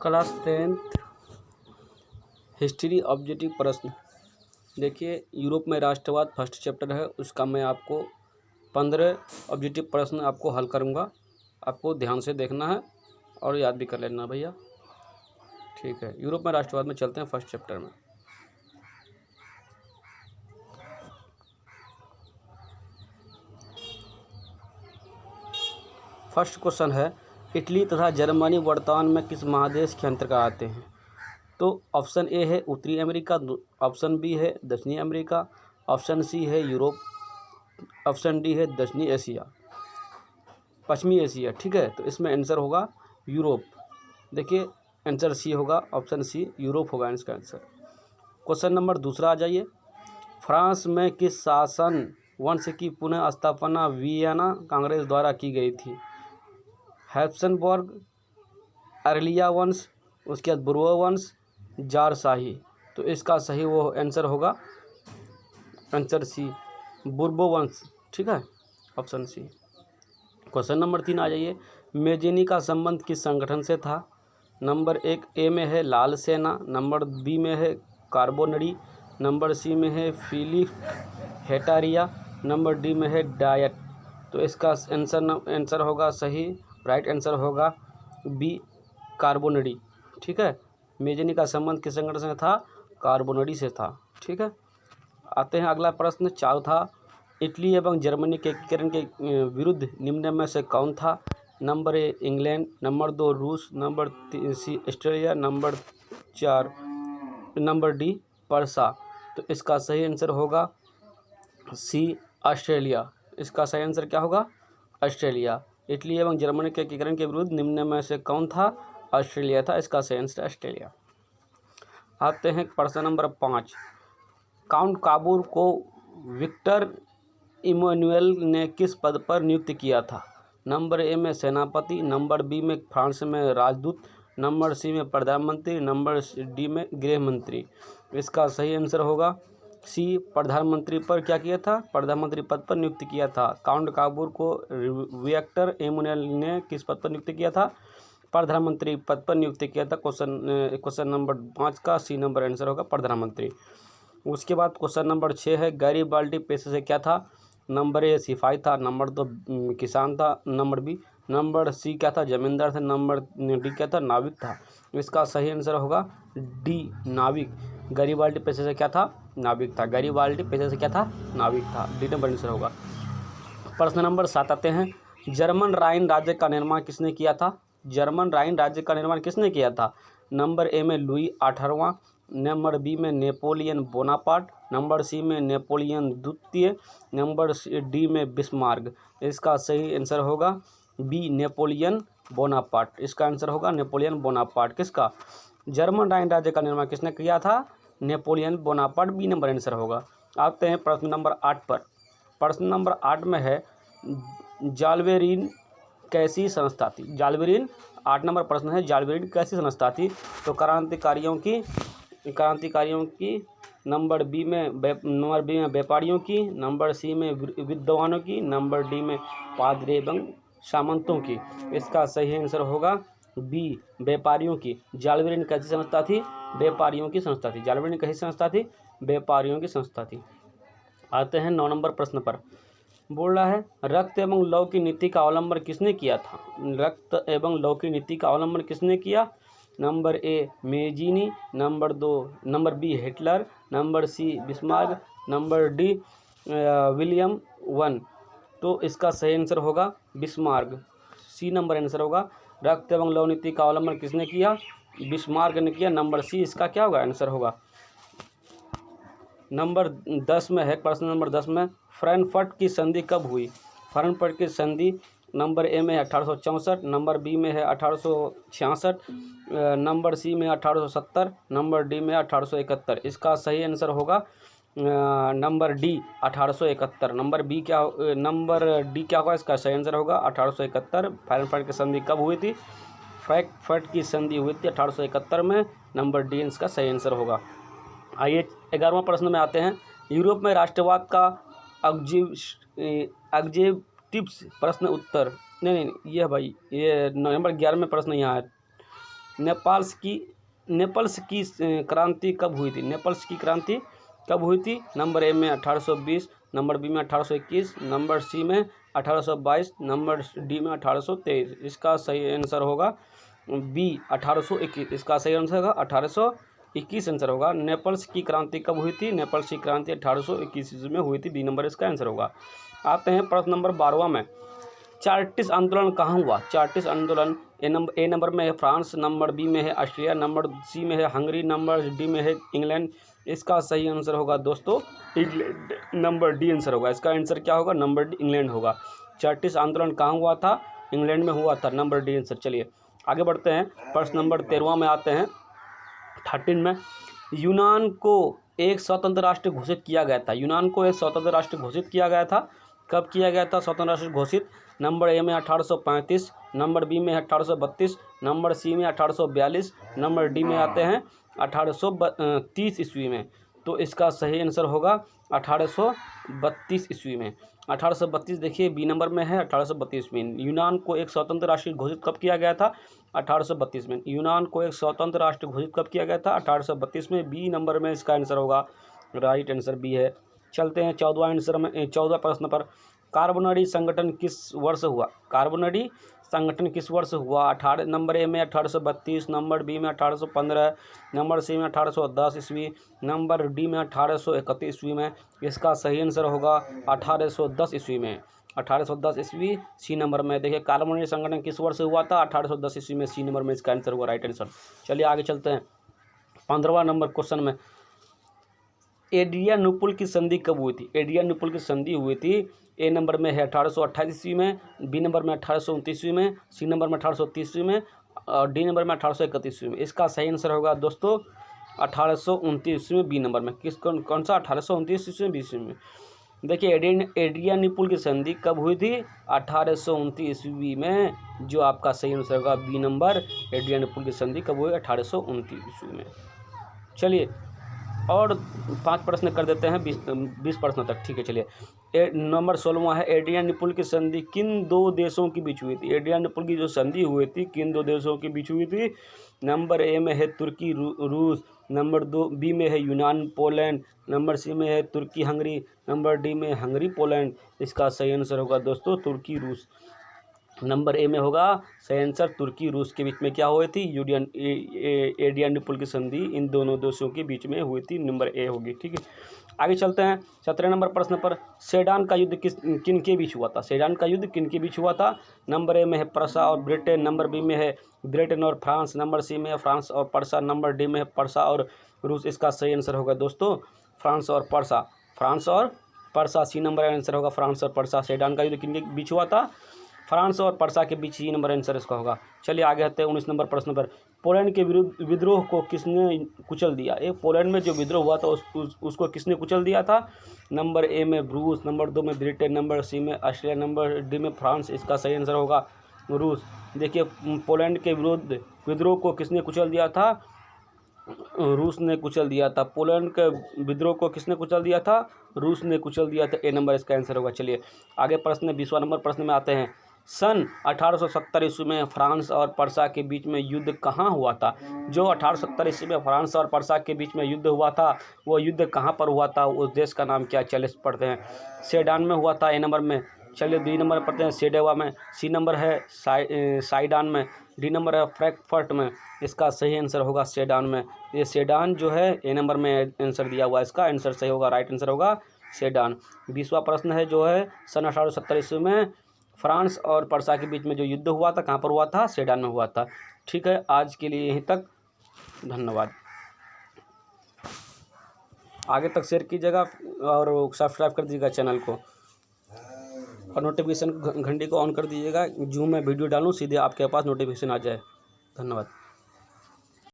Class 10th history objective प्रश्न। देखिए, Europe में राष्ट्रवाद फर्स्ट चैप्टर है, उसका मैं आपको 15 ऑब्जेक्टिव प्रश्न आपको हल करूँगा। आपको ध्यान से देखना है और याद भी कर लेना भैया। ठीक है, यूरोप में राष्ट्रवाद में चलते हैं फर्स्ट चैप्टर में। फर्स्ट क्वेश्चन है, इटली तथा जर्मनी वर्तमान में किस महादेश के अंतर्गत आते हैं? तो ऑप्शन ए है उत्तरी अमेरिका, ऑप्शन बी है दक्षिणी अमेरिका, ऑप्शन सी है यूरोप, ऑप्शन डी है दक्षिणी एशिया, पश्चिमी एशिया। ठीक है, तो इसमें आंसर होगा यूरोप। देखिए, आंसर सी होगा, ऑप्शन सी यूरोप होगा इसका आंसर। क्वेश्चन नंबर दूसरा आ जाइए। फ्रांस में किस शासन वंश की पुनः स्थापना वियना कांग्रेस द्वारा की गई थी? हैप्सनबर्ग, अरलिया वंश, उसके बाद बुर्बो वंश, जारशाही। तो इसका सही वो आंसर होगा आंसर सी, बुर्बो वंश। ठीक है, ऑप्शन सी। क्वेश्चन नंबर 3 आ जाइए। मेजिनी का संबंध किस संगठन से था? नंबर 1 ए में है लाल सेना, नंबर बी में है कार्बोनरी, नंबर सी में है फिलिप हेटारिया, नंबर डी में है डायट। तो इसका आंसर होगा सही, राइट आंसर होगा बी, कार्बोनरी। ठीक है, मेजिनी का संबंध किस संगठन से था? कार्बोनरी से था। ठीक है, आते हैं अगला प्रश्न चौथा। इटली एवं जर्मनी के एकीकरण के विरुद्ध निम्न में से कौन था? नंबर ए इंग्लैंड, नंबर 2 रूस, number C Australia, number D पर्सा। तो इसका सही आंसर होगा सी, ऑस्ट्रेलिया। इसका सही आंसर क्या होगा? ऑस्ट्रेलिया। इटली एवं जर्मनी के एकीकरण के विरुद्ध निम्न में से कौन था? ऑस्ट्रेलिया था। इसका सही आंसर ऑस्ट्रेलिया। आते हैं प्रश्न नंबर 5। काउंट काबूर को विक्टर इमैनुअल ने किस पद पर नियुक्त किया था? नंबर ए में सेनापति, नंबर बी में फ्रांस में राजदूत, नंबर सी में प्रधानमंत्री, नंबर डी में गृह मंत्री। इसका सही आंसर होगा सी, प्रधानमंत्री पर क्या किया था? प्रधानमंत्री पद पर नियुक्त किया था। काउंट काबूर को विक्टर इमैनुअल ने किस पद पर नियुक्त किया था? प्रधानमंत्री पद पर नियुक्त किया था। क्वेश्चन नंबर 5 का सी नंबर आंसर होगा प्रधानमंत्री। उसके बाद क्वेश्चन नंबर 6 है, गैरिबाल्डी पेशे से क्या था? नंबर ए सिपाही था, नंबर 2 किसान था, नंबर सी क्या था? जमींदार था, नंबर डी क्या था? नाविक था। इसका सही आंसर होगा डी, नाविक। गैरिबाल्डी पेशे से क्या था? नाविक था। गैरिबाल्डी पेशे से क्या था? नाविक था। डी नंबर आंसर होगा। प्रश्न नंबर 7 आते हैं। जर्मन राइन राज्य का निर्माण किसने किया था? जर्मन राइन राज्य का निर्माण किसने किया था? नंबर ए में लुई 18वां, नंबर बी में नेपोलियन बोनापार्ट, नंबर सी में नेपोलियन द्वितीय, नंबर डी में बिस्मार्क। इसका सही आंसर होगा बी, नेपोलियन बोनापार्ट। इसका आंसर होगा नेपोलियन बोनापार्ट। किसका? जर्मन राइन राज्य का निर्माण किसने किया था? Napoleon Bonaparte. B number answer होगा। आते हैं प्रश्न नंबर 8 पर। प्रश्न नंबर 8 में है, जाल्बेरिन कैसी संस्था थी? जाल्बेरिन 8 नंबर प्रश्न है, जाल्बेरिन कैसी संस्था थी? तो क्रांतिकारियों की, नंबर बी में व्यापारियों की, नंबर सी में विद्वानों की, नंबर डी में पादरी एवं सामंतों की। इसका सही आंसर होगा बी, व्यापारियों की। जाल्बेरिन कैसी संस्था थी? व्यापारियों की संस्था थी। जाल्बेरिन कैसी संस्था थी? व्यापारियों की संस्था थी। आते हैं 9 नंबर प्रश्न पर। बोल रहा है, रक्त एवं लौ की नीति का अवलंबन किसने किया था? रक्त एवं लौ की नीति का अवलंबन किसने किया? Number A Mazzini, number B Hitler, number C Bismarck, number D William one. तो इसका सही आंसर होगा बिस्मार्क। सी नंबर आंसर होगा। रक्त एवं लौ नीति का अवलंबन किसने किया? बिस्मार्क ने किया। नंबर सी इसका क्या होगा? आंसर होगा। नंबर 10 में है, प्रश्न नंबर 10 में, फ्रैंकफर्ट की संधि कब हुई? फ्रैंकफर्ट की संधि नंबर ए में है 1864, नंबर बी में है 1866, नंबर सी में 1870, नंबर डी में 1871। इसका सही आंसर होगा नंबर डी, 1871। नंबर डी क्या होगा? इसका सही आंसर होगा 1871। फ्रैंकफर्ट की संधि कब हुई थी? फ्रैंकफर्ट की संधि हुई थी 1871 में। नंबर डी इसका सही आंसर होगा। आइए 11वां प्रश्न में आते हैं। यूरोप में राष्ट्रवाद का एग्जेक्टिव्स प्रश्न उत्तर नहीं, ये भाई, ये नंबर 11 में प्रश्न यहाँ है। नेपल्स की क्रांति कब हुई थी? नेपल्स की क्रांति कब हुई थी? नंबर ए में 1820, नंबर बी में 1821, नंबर सी में 1822, नंबर डी में 1823। इसका सही आंसर होगा बी 1821। इसका सही आंसर होगा 1821 आंसर होगा। नेपल्स की क्रांति कब हुई थी? नेपल्स की क्रांति 1821 ईस्वी में हुई थी। बी नंबर इसका आंसर होगा। आते हैं प्रश्न नंबर 12वां में। चार्टिस्ट आंदोलन कहाँ हुआ? चार्टिस्ट आंदोलन ए नंबर में है फ्रांस, नंबर बी में है ऑस्ट्रिया, नंबर सी में है हंगरी, नंबर डी में है इंग्लैंड। इसका सही आंसर होगा दोस्तों इंग्लैंड, नंबर डी आंसर होगा। इसका आंसर क्या होगा? नंबर डी इंग्लैंड होगा। चार्टिस्ट आंदोलन कहाँ हुआ था? इंग्लैंड में हुआ था। Number D answer. चलिए आगे बढ़ते हैं। प्रश्न नंबर 13वां में आते हैं। 13 में यूनान को एक स्वतंत्र राष्ट्र घोषित किया गया था। यूनान को एक स्वतंत्र राष्ट्र घोषित किया गया था। कब किया गया था स्वतंत्र राष्ट्र घोषित? नंबर ए में 1835, नंबर बी में 1832, नंबर सी में 1842, नंबर डी में आते हैं 1830 ईस्वी में। तो इसका सही आंसर होगा 1832 ईस्वी में। 1832 देखिए बी नंबर में है 1832 में। यूनान को एक स्वतंत्र राष्ट्र घोषित कब किया गया था? 1832 में। यूनान को एक स्वतंत्र राष्ट्र घोषित कब किया गया था? 1832 में। बी नंबर में इसका आंसर होगा। राइट आंसर बी है। चलते हैं 14वां आंसर में, 14वां प्रश्न पर। कार्बोनरी संगठन किस वर्ष हुआ? कार्बोनरी संगठन किस वर्ष हुआ? 18 नंबर ए में 1832, नंबर बी में 1815, नंबर सी में 1810 ईस्वी, नंबर डी में 1831 ईस्वी में। इसका सही आंसर होगा 1810 ईस्वी में। 1810 ईस्वी सी नंबर में। देखिए कार्बोनरी संगठन किस वर्ष हुआ था? 1810 ईस्वी में। सी नंबर में इसका आंसर हुआ राइट आंसर। चलिए आगे चलते हैं 15वां नंबर क्वेश्चन में। एड्रियानुपुल की संधि कब हुई थी? एड्रियानुपुल की संधि हुई थी ए नंबर में है 1828 ईस्वी में, बी नंबर में 1829 ईस्वी में, सी नंबर में 1830 ईस्वी में और डी नंबर में 1831 ईस्वी में। इसका सही आंसर होगा दोस्तों 1829 ईस्वी में। बी नंबर में कौन सा? 1829 ईस्वी में, बी ईस्वी में। देखिए एड्रियानुपुल की संधि कब हुई थी? 1829 ईस्वी में। जो आपका सही आंसर होगा बी नंबर। एड्रियानुपुल की संधि कब हुई? 1829 ईस्वी में। चलिए और 5 प्रश्न कर देते हैं 20 प्रश्नों तक। ठीक है चलिए नंबर 16वां है। एड्रियानुपुल की संधि किन दो देशों के बीच हुई थी? एड्रियानुपुल की जो संधि हुई थी किन दो देशों के बीच हुई थी? नंबर ए में है तुर्की रूस, नंबर बी में है यूनान पोलैंड, नंबर सी में है तुर्की हंगरी, नंबर डी में हंगरी पोलैंड। इसका सही आंसर होगा दोस्तों तुर्की रूस। नंबर ए में होगा सही आंसर। तुर्की रूस के बीच में क्या हुई थी? एड्रियानुपुल की संधि इन दोनों देशों के बीच में हुई थी। नंबर ए होगी। ठीक है आगे चलते हैं 17 नंबर प्रश्न पर। सेडान का युद्ध किन के बीच हुआ था? सेडान का युद्ध किन के बीच हुआ था? नंबर ए में है प्रसा और ब्रिटेन, नंबर बी में है ब्रिटेन और फ्रांस, नंबर सी में है फ्रांस और पर्सा, नंबर डी में है पर्सा और रूस। इसका सही आंसर होगा दोस्तों फ्रांस और पर्सा। फ्रांस और पर्सा सी नंबर आंसर होगा। फ्रांस और पर्सा। सेडान का युद्ध किन के बीच हुआ था? फ्रांस और पर्सा के बीच। ही नंबर आंसर इसका होगा। चलिए आगे आते हैं 19 नंबर प्रश्न पर। पोलैंड के विरुद्ध विद्रोह को किसने कुचल दिया? ये पोलैंड में जो विद्रोह हुआ था उसको किसने कुचल दिया था? नंबर ए में रूस, नंबर 2 में ब्रिटेन, नंबर सी में ऑस्ट्रिया, नंबर डी में फ्रांस। इसका सही आंसर होगा रूस। देखिए पोलैंड के विरुद्ध विद्रोह को किसने कुचल दिया था? रूस ने कुचल दिया था। पोलैंड के विद्रोह को किसने कुचल दिया था? रूस ने कुचल दिया था। ए नंबर इसका आंसर होगा। चलिए आगे प्रश्न 20वां नंबर प्रश्न में आते हैं। सन 1870 ईस्वी में फ्रांस और पर्सा के बीच में युद्ध कहाँ हुआ था? जो 1870 ईस्वी में फ्रांस और पर्सा के बीच में युद्ध हुआ था वो युद्ध कहाँ पर हुआ था? उस देश का नाम क्या? चलिए पढ़ते हैं। सेडान में हुआ था ए नंबर में। चलिए बी नंबर पढ़ते हैं सेडेवा में, सी नंबर है साइडान में, डी नंबर है फ्रैंकफर्ट में। इसका सही आंसर होगा सेडान में। ये सेडान जो है ए नंबर में आंसर दिया हुआ है। इसका आंसर सही होगा। राइट आंसर होगा सेडान। 20वां प्रश्न है जो है सन 1870 ईस्वी में फ्रांस और पर्सा के बीच में जो युद्ध हुआ था कहाँ पर हुआ था? सेडान में हुआ था। ठीक है आज के लिए यहीं तक। धन्यवाद। आगे तक शेयर कीजिएगा और सब्सक्राइब कर दीजिएगा चैनल को और नोटिफिकेशन घंटी को ऑन कर दीजिएगा। जो मैं वीडियो डालूँ सीधे आपके पास नोटिफिकेशन आ जाए। धन्यवाद।